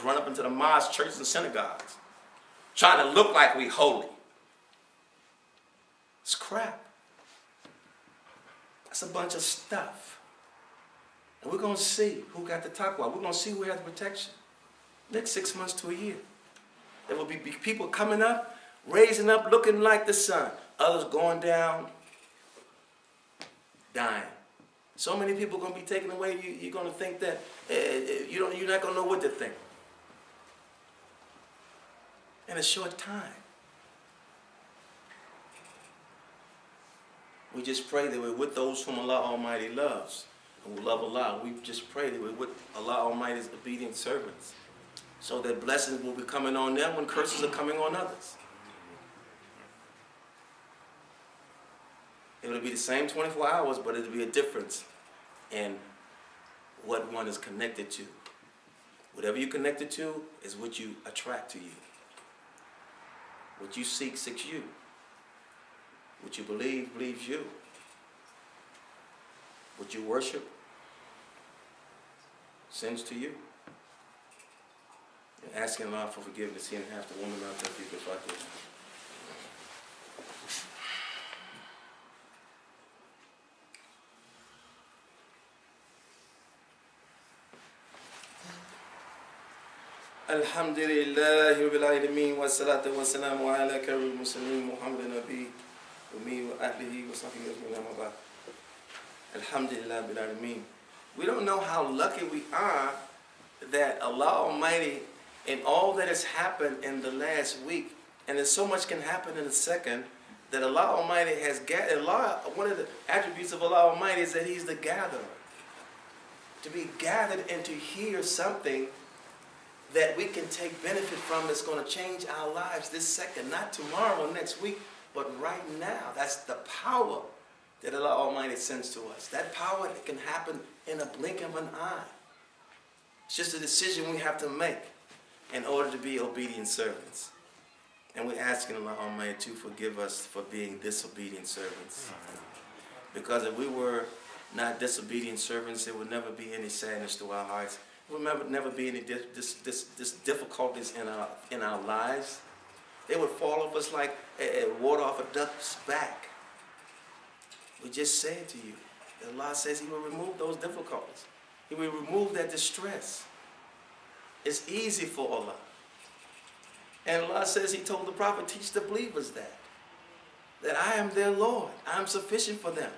run up into the mosques, churches, and synagogues, trying to look like we holy. It's crap. That's a bunch of stuff. And we're going to see who got the taqwa. We're going to see who has the protection. Next 6 months to a year. There will be people coming up, raising up, looking like the sun. Others going down, dying. So many people are going to be taken away, you're going to think that you're not going to know what to think. In a short time. We just pray that we're with those whom Allah Almighty loves. And who love Allah. We just pray that we're with Allah Almighty's obedient servants. So that blessings will be coming on them when curses are coming on others. It will be the same 24 hours, but it will be a difference in what one is connected to. Whatever you're connected to is what you attract to you. What you seek, seeks you. What you believe, believes you. What you worship, sends to you. And asking Allah for forgiveness, He and half the woman out there, people like this. Alhamdulillah Rabbil Alameen wa salatu wa salamu ala karil muslimin Muhammad Nabi wa mi wa ahlihi wa sahbihi ajma'in. Alhamdulillah Rabbil Alameen. We don't know how lucky we are that Allah Almighty, in all that has happened in the last week, and there's so much can happen in a second, that Allah Almighty has gathered. One of the attributes of Allah Almighty is that He's the gatherer. To be gathered and to hear something that we can take benefit from that's going to change our lives this second, not tomorrow or next week, but right now. That's the power that Allah Almighty sends to us. That power that can happen in a blink of an eye. It's just a decision we have to make in order to be obedient servants. And we're asking Allah Almighty to forgive us for being disobedient servants. Because if we were not disobedient servants, there would never be any sadness to our hearts. There would never be any difficulties in our lives. They would fall off us like water off a duck's back. We just say it to you. Allah says He will remove those difficulties. He will remove that distress. It's easy for Allah. And Allah says, He told the Prophet, teach the believers that I am their Lord. I am sufficient for them.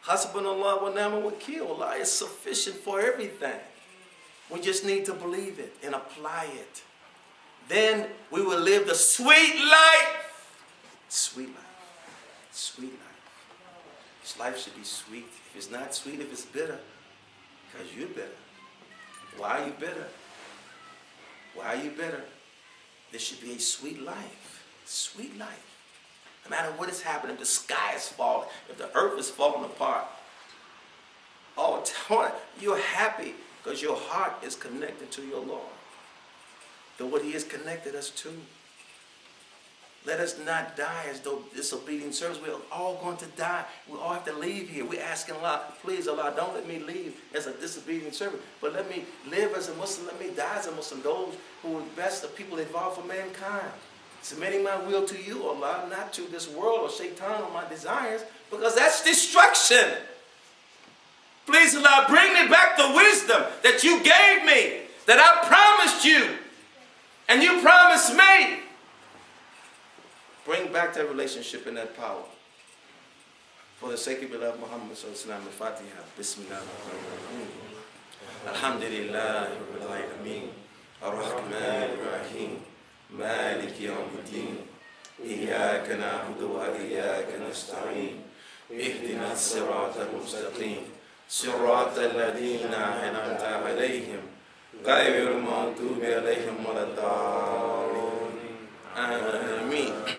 Hasbunallah wa ni'mal wakeel. Allah is sufficient for everything. We just need to believe it and apply it. Then we will live the sweet life. Sweet life. Sweet life. This life should be sweet. If it's not sweet, if it's bitter, because you're bitter. Why are you bitter? Why are you bitter? There should be a sweet life. Sweet life. No matter what is happening, if the sky is falling, if the earth is falling apart, all the time, you're happy because your heart is connected to your Lord. To what He has connected us to. Let us not die as though disobedient servants. We're all going to die. We all have to leave here. We're asking Allah, please Allah, don't let me leave as a disobedient servant, but let me live as a Muslim. Let me die as a Muslim. Those who are best, the people involved for mankind. Submitting my will to you, Allah, not to this world or shaitan or my desires, because that's destruction. Please, Allah, bring me back the wisdom that you gave me, that I promised you, and you promised me. Bring back that relationship and that power. For the sake of beloved Muhammad sallallahu alaihi wasallam, Al-Fatiha. Bismillah ar-Rahman ar-Rahim. Alhamdulillah Rabbil Alameen. Ar-Rahman ar-Rahim. مالك يوم الدين إياك نعبد وإياك نستعين اهدنا الصراط المستقيم صراط الذين أنعمت عليهم غير المغضوب عليهم ولا الضالين آمين.